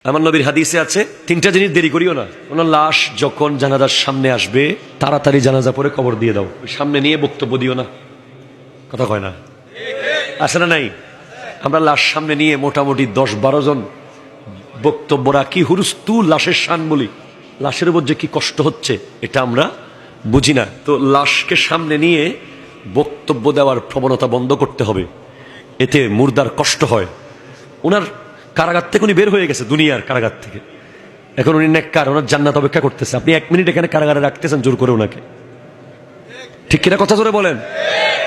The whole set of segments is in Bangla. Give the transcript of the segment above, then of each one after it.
আমার নবীর হাদিসে আছে তিনটা জিনিস দেরি করিও না। কোন লাশ যখন জানাজার সামনে আসবে তাড়াতাড়ি জানাজা পরে কবর দিয়ে দাও, সামনে নিয়ে বক্তব্য দিও না। কথা কয় না, আছে না নাই? আমরা লাশ সামনে নিয়ে মোটামুটি 10-12 জন বক্তব্য রাখি, হুরুস্তু লাশের শান বলি, লাশের উপর যে কি কষ্ট হচ্ছে এটা আমরা বুঝি না। তো লাশকে সামনে নিয়ে বক্তব্য দেওয়ার প্রবণতা বন্ধ করতে হবে, এতে মুর্দার কষ্ট হয়। ওনার কারাগার থেকে উনি বের হয়ে গেছে, দুনিয়ার কারাগার থেকে, এখন উনি নেককার, ওনার জান্নাত অপেক্ষা করতেছে। আপনি 1 মিনিট এখানে কারাগারে রাখতেছেন জোর করে ওনাকে, ঠিক কিনা কথা জোরে বলেন।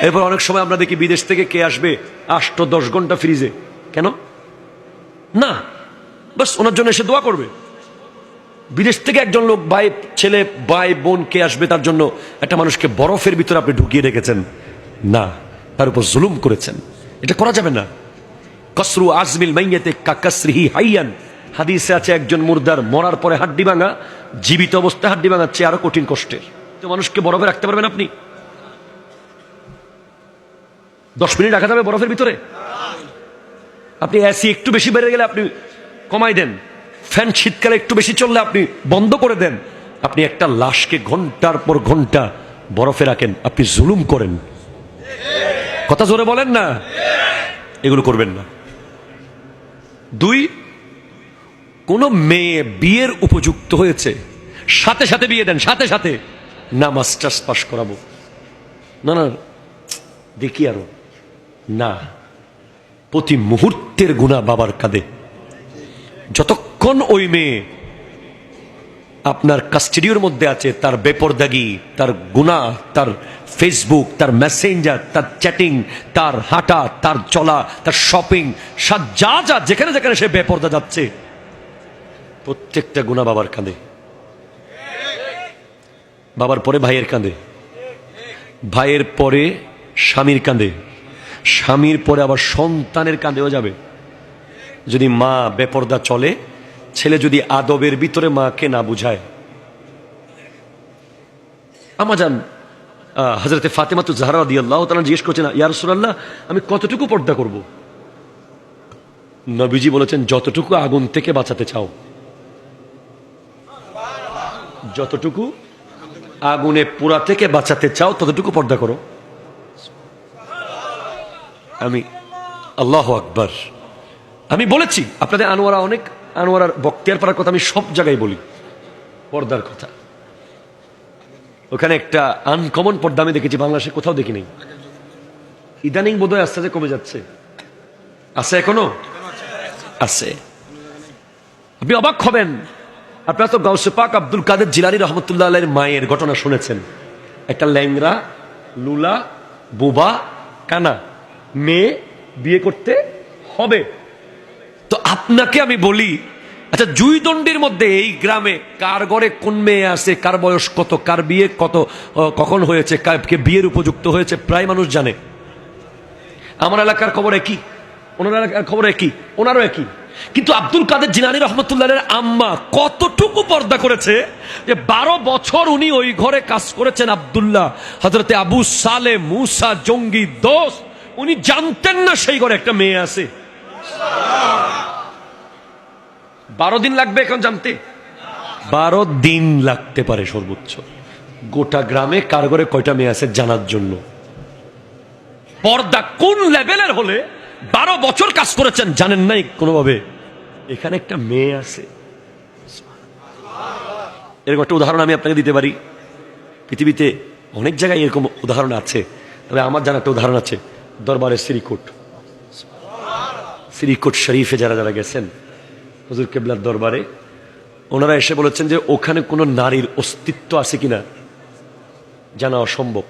এরপর অনেক সময় আমরা দেখি বিদেশ থেকে কে আসবে 8-10 ঘন্টা ফ্রিজে, কেন না? বাস ওনার জন্য এসে দোয়া করবে। বিদেশ থেকে একজন লোক, ভাই ছেলে ভাই বোন কে আসবে, তার জন্য একটা মানুষকে বরফের ভিতরে আপনি ঢুকিয়ে রেখেছেন, না, তার উপর জুলুম করেছেন, এটা করা যাবে না। কসরু আজমিল মাইয়াতে কাকাসরিহি হাইয়ান, হাদিসে আছে একজন মুর্দার মরার পরে হাড্ডি ভাঙা জীবিত অবস্থায় হাড্ডি ভাঙার চেয়ে আরো কঠিন কষ্টের। তো মানুষকে বরফে রাখতে পারবেন আপনি? 10 মিনিট রাখা যাবে বরফের ভিতরে? আপনি এসি একটু বেশি বেড়ে গেলে আপনি কমাই দেন, ফ্যান শীতকালে একটু বেশি চললে আপনি বন্ধ করে দেন। আপনি একটা লাশকে ঘন্টার পর ঘন্টা বরফে রাখেন, আপনি জুলুম করেন। কথা জোরে বলেন না, এগুলো করবেন না। 2, কোন মেয়ে বিয়ের উপযুক্ত হয়েছে সাথে সাথে বিয়ে দেন, সাথে সাথে না মাস্টার্স পাস করাবো, না না দেখি আরো না, প্রতি মুহূর্তের গুনাহ বাবার কাঁধে। যতক্ষণ ওই মেয়ে আপনার কাস্টডির মধ্যে আছে, তার বেপরদাগি, তার গুনাহ, তার ফেসবুক, তার মেসেঞ্জার, তার চ্যাটিং, তার হাঁটা, তার চলা, তার শপিং, যা যা যেখানে যেখানে সে বেপরদা যাচ্ছে, প্রত্যেকটা গুনাহ বাবার কাঁধে। বাবার পরে ভাইয়ের কাঁধে, ভাইয়ের পরে স্বামীর কাঁধে, স্বামীর পরে আবার সন্তানের কাঁধেও যাবে। যদি মা বেপরদা চলে, ছেলে যদি আদবের ভিতরে মাকে না বুঝায়। আমাজান হযরতে ফাতেমাতুজ জাহরা রাদিয়াল্লাহু তাআলা জিজ্ঞেস করছেন, ইয়া রাসূলুল্লাহ, আমি কতটুকু পর্দা করব? নবীজি বলেছেন, যতটুকু আগুন থেকে বাঁচাতে চাও, যতটুকু আগুনে পোড়া থেকে বাঁচাতে চাও ততটুকু পর্দা করো। আমি আল্লাহু আকবার, আমি বলেছি আপনাদের আনোয়ারার বক্তিয়ার পাড়ার কথা আমি সব জায়গায় বলি, পর্দার কথা। ওখানে একটা আনকমন পর্দা আমি দেখেছি, বাংলাদেশে কোথাও দেখি নেই। ইদানিং বোধহয় আস্তে আস্তে কমে যাচ্ছে, আছে এখনো আছে। আপনি অবাক হবেন, আপনারা তো গাউসে পাক আব্দুল কাদের জিলানী রহমতুল্লাহ আলাইহির মায়ের ঘটনা শুনেছেন। একটা ল্যাংরা লুলা বোবা কানা মেয়ে বিয়ে করতে হবে। তো আপনাকে আমি বলি, আচ্ছা জুইদণ্ডির মধ্যে এই গ্রামে কার ঘরে কোন মেয়ে আছে, কার বয়স কত, কার বিয়ে কত, কখন হয়েছে, কে বিয়ের উপযুক্ত হয়েছে, প্রায় মানুষ জানে। আমার এলাকার খবর একই, ওনার এলাকার খবর একই, ওনারও একই। কিন্তু আব্দুল কাদের জিলানী রহমতুল্লাহের আম্মা কতটুকু পর্দা করেছে যে 12 বছর উনি ওই ঘরে কাজ করেছেন। আব্দুল্লাহ হযরতে আবু সালে মুসা জঙ্গি দোস্ত, উনি জানতেন না সেই ঘরে একটা মেয়ে আছে। 12 দিন লাগবে এখন জানতে? 12 দিন লাগতে পারে সর্বোচ্চ, গোটা গ্রামে কার ঘরে কয়টা মেয়ে আছে জানার জন্য। পর্দা কোন লেভেলের হলে 12 বছর কাজ করেছেন, জানেন নাই কোনোভাবে এখানে একটা মেয়ে আছে। এরকম একটা উদাহরণ আমি আপনাকে দিতে পারি, পৃথিবীতে অনেক জায়গায় এরকম উদাহরণ আছে, তবে আমার জানা একটা উদাহরণ আছে, দরবারের শ্রীকোট শরীফে যারা যারা গেছেন হুজুর কেবলার দরবারে, ওনারা এসে বলেছেন যে ওখানে কোনো নারীর অস্তিত্ব আছে কিনা জানা অসম্ভব।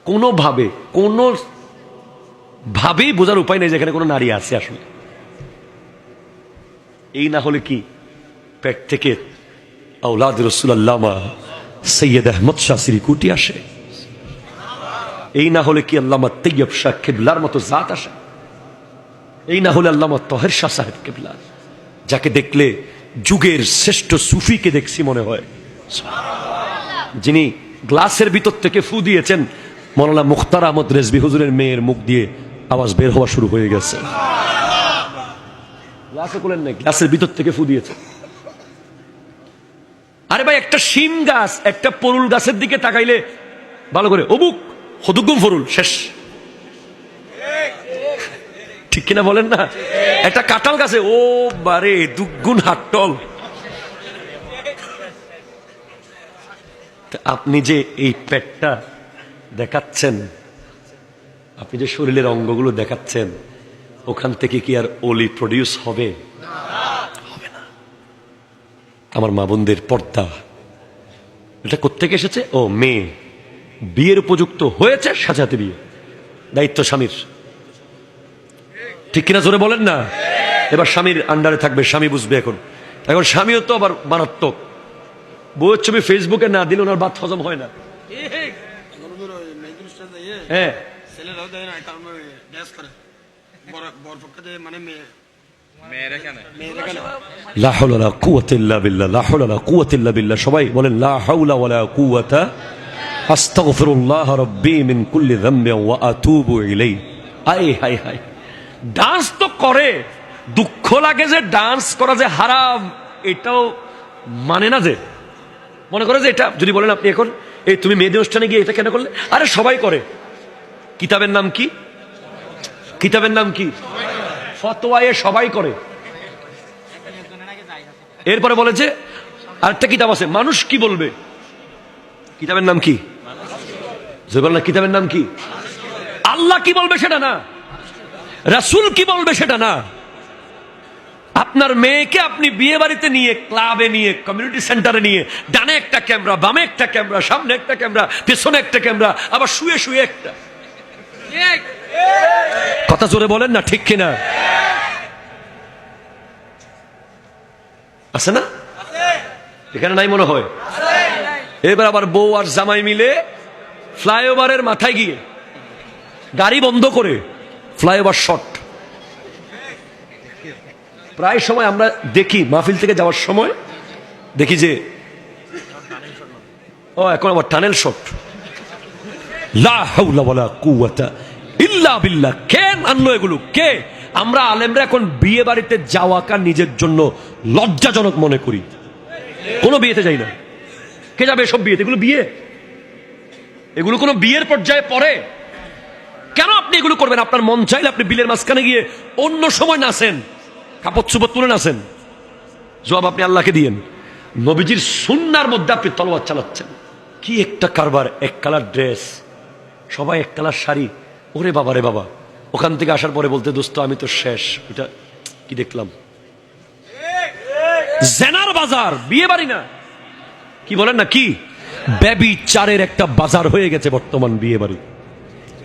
কোনোভাবেই বোঝার উপায় নেই যেখানে কোনো নারী আছে আসলে। এই না হলে কি পেট থেকে আওলাদ রাসূলুল্লাহ সৈয়দ আহমদ শাহ শ্রীকুটি আসে? এই না হলে কি আল্লামা তৈয়ব শাহ কেবলার মতো জাত আসে? এই না হলে আল্লামা তহের শাহ সাহেব কেবলা, যাকে দেখলে যুগের শ্রেষ্ঠ সুফিকে দেখছি মনে হয়, যিনি গ্লাসের ভিতর থেকে ফু দিয়েছেন, মৌলানা মুখতার আহমদ রেজভী হুজুরের মেয়ের মুখ দিয়ে আওয়াজ বের হওয়া শুরু হয়ে গেছে। গ্লাসে কোলেন নাই, গ্লাসের ভিতর থেকে ফু দিয়েছে। আরে ভাই, একটা শিম গাছ একটা পরুল গাছের দিকে তাকাইলে ভালো করে অবুক হদুগুম ফরুল শেষ, ঠিক কিনা বলেন না? একটা কাঁঠাল গাছে ও বারে দুগুণ হাট্টল। আপনি যে এই পেটটা দেখাচ্ছেন, আপনি যে শরীরের অঙ্গগুলো দেখাচ্ছেন, ওখান থেকে কি আর ওলি প্রডিউস হবে? হবে না। আমার মা বোনদের পর্দা, এটা কোত্থেকে এসেছে? ও মেয়ে বিয়ের উপযুক্ত হয়েছে, সাজাতে বিয়ে, দায়িত্ব স্বামীর, ঠিক কিনা জোরে বলেন না? এবার স্বামীর আন্ডারে থাকবে, স্বামী বুঝবে। এখন এখন স্বামীও তো আবার মারাত্মক, বউয়ের ছবি ফেসবুকে না দিলে ওনার ভাত হজম হয় না। হ্যাঁ, লা হাওলা ওয়ালা কুওয়াতা ইল্লা বিল্লাহ, লা হাওলা ওয়ালা কুওয়াতা ইল্লা বিল্লাহ। সবাই বলেন লা হাওলা ওয়ালা কুওয়াতা আস্তাগফিরুল্লাহ রাব্বি মিন কুল্লি যামবিন ওয়া আতুবু ইলাইহি। আয় হায় হায়, ডান্স তো করে, দুঃখ লাগে যে ডান্স করা যে হারাম, এটাও মানে না। যে মনে করে যে এটা যদি বলেন আপনি এখন এই তুমি মেয়েদের অনুষ্ঠানে গিয়ে এটা কেন করলে? আরে সবাই করে। কিতাবের নাম কি? কিতাবের নাম কি? ফতোয়ায়ে সবাই করে। এরপরে বলে যে আরেকটা কিতাব আছে, মানুষ কি বলবে। কিতাবের নাম কি? যে বল না, কিতাবের নাম কি? আল্লাহ কি বলবে সেটা না, রাসূল কি বলবে সেটা না। আপনার মেয়েকে আপনি বিয়ে বাড়িতে নিয়ে, ক্লাবে নিয়ে, কমিউনিটি সেন্টারে নিয়ে, ডানে একটা ক্যামেরা, বামে একটা ক্যামেরা, সামনে একটা ক্যামেরা, পেছনে একটা ক্যামেরা, আবার শুয়ে শুয়ে একটা। কথা জোরে বলেন না, ঠিক কিনা? আছে না? এখানে নাই মনে হয়। এবার আবার বউ আর জামাই মিলে ফ্লাইওভারের মাথায় গিয়ে গাড়ি বন্ধ করে, ফ্লাইওভার শর্ট। প্রায় সময় আমরা দেখি মাহফিল থেকে যাওয়ার সময় দেখি যে ও এখন আবার টানেল শট। লা হাওলা ওয়ালা কুওয়াতা ইল্লা বিল্লাহ। কেন আনলো এগুলো? কে? আমরা আলেমরা এখন বিয়ে বাড়িতে যাওয়াকা নিজের জন্য লজ্জাজনক মনে করি, কোনো বিয়েতে যাই না। কে যাবে এসব বিয়েতে? এগুলো বিয়ে? এগুলো কোনো বিয়ের পর্যায়ে পড়ে? কেন আপনি এগুলো করবেন? আপনার মন চাইলে আপনি বিলের মাঝখানে গিয়ে অন্য সময় নাচেন, কাপড় চুপড় তুলে নাচেন, জবাব আপনি আল্লাহকে দিয়েন। নবীজির সুন্নাহর মধ্যে আপনি তলোয়ার চালাচ্ছেন। কি একটা কারবার! এক কালার ড্রেস, সবাই এক কালার শাড়ি। ওরে বাবা রে বাবা! ওখান থেকে আসার পরে বলতে, দোস্ত আমি তো শেষ। এটা কি দেখলাম? জেনার বাজার, বিয়ে বাড়ি না। কি বলেন না? কি ব্যভিচারের একটা বাজার হয়ে গেছে বর্তমান বিয়ে বাড়ি।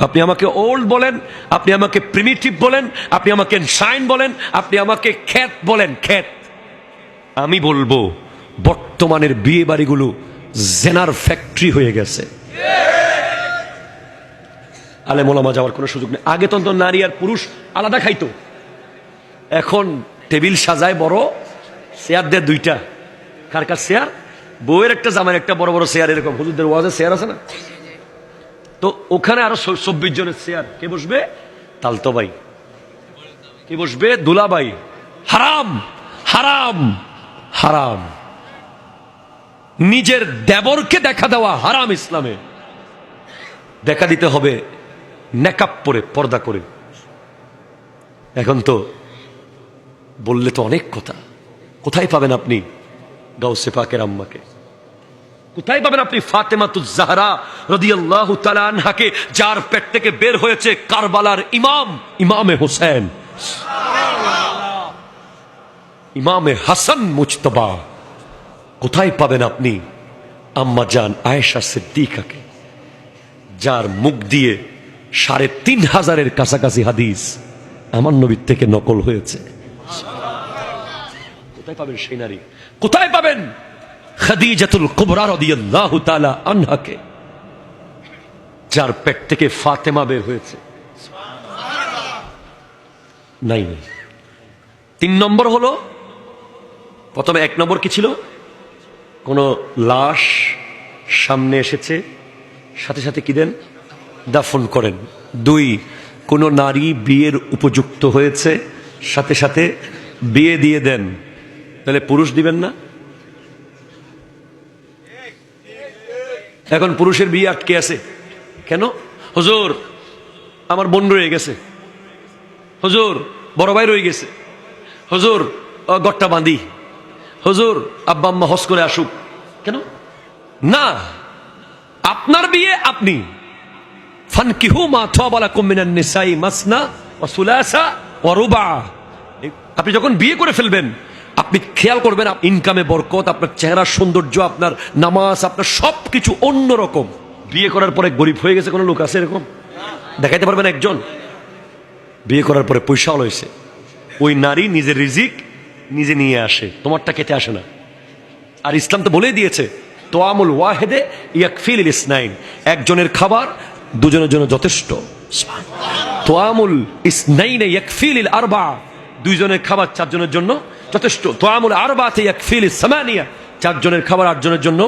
আপনি আমাকে ওল্ড বলেন, আপনি আমাকে প্রিমিটিভ বলেন, আপনি আমাকে শাইন বলেন, আপনি আমাকে খ্যাত বলেন, খ্যাত। আমি বলবো বর্তমানের বিয়ে বাড়িগুলো জেনার ফ্যাক্টরি হয়ে গেছে। আলেম ওলামা যাওয়ার কোনো সুযোগ নেই। আগে তো নারী আর পুরুষ আলাদা খাইতো, এখন টেবিল সাজায় বড়, চেয়ার দেয় দুইটা। কার কার চেয়ার? বউয়ের একটা, জামাইয়ের একটা, বড় বড় চেয়ার। এরকম হুজুরদের ওয়াজে চেয়ার আছে না? তো ওখানে আরো 24 জনের চেয়ার। কে বসবে? তালতো ভাই। কে বসবে? দুলাভাই। হারাম, হারাম, হারাম। নিজের দেবরকে দেখা দেওয়া হারাম ইসলামে। দেখা দিতে হবে নেকাব পরে, পর্দা করে। এখন তো বললে তো অনেক কথা। কোথায় পাবেন আপনি গাউসে পাকের আম্মাকে? কোথায় পাবেন আপনি ফাতেমাতুজ জাহরা রাদিয়াল্লাহু তাআলা আনহাকে, যার পেট থেকে বের হয়েছে কারবালার ইমাম, ইমামে হোসেন, ইমামে হাসান মুজতবা? কোথায় পাবেন আপনি আম্মা জান আয়েশা সিদ্দিকাকে, যার মুখ দিয়ে 3500-এর কাছাকাছি হাদিস আমার নবীর থেকে নকল হয়েছে? কোথায় পাবেন সেই নারী? কোথায় পাবেন খাদিজাতুল কুবরা রাদিয়াল্লাহু তাআলা আনহাকে, যার পেট থেকে ফাতেমা বের হয়েছে? নাই, নাই। 3 নম্বর হলো, প্রথমে 1 নম্বর কি ছিল? কোন লাশ সামনে এসেছে, সাথে সাথে কি দেন? দাফন করেন। 2, কোন নারী বিয়ের উপযুক্ত হয়েছে, সাথে সাথে বিয়ে দিয়ে দেন, তাহলে পুরুষ দিবেন না? এখন পুরুষের বিয়ে আটকে আছে কেন? হুজুর আমার বোন রয়ে গেছে, হুজুর বড় ভাই রয়ে গেছে, হুজুর গট্টা বাঁধি, হুজুর আব্বা আম্মা হজ করে আসুক। কেন না? আপনার বিয়ে আপনি ফানকিহু মা তাবা লাকুম মিনান নিসাই মাসনা ওয়া সুলাসা ওয়া রুবা। আপনি যখন বিয়ে করে ফেলবেন আপনি খেয়াল করবেন ইনকামে বরকত, আপনার চেহারার সৌন্দর্য, আপনার নামাজ, আপনার সবকিছু অন্যরকম। বিয়ে করার পরে গরিব হয়ে গেছে কোনো লোক আছে এরকম? দেখাইতে পারবেন একজন? বিয়ে করার পরে পয়সা হয়েছে, ওই নারী নিজের রিজিক নিজে নিয়ে আসে, তোমারটা খেতে আসে না। আর ইসলাম তো বলেই দিয়েছে তোয়ামুল ওয়াহেদে ইয়াকফিল ইসনাইন, একজনের খাবার দুজনের জন্য যথেষ্ট। তোয়ামুল ইসনাইনে ইয়াকফিল আরবা, দুইজনের খাবার চারজনের জন্য যথেষ্ট। তোয়ামুল আরবাতে ইয়াকফিল সামানিয়া, চারজনের খাবার আটজনের জন্য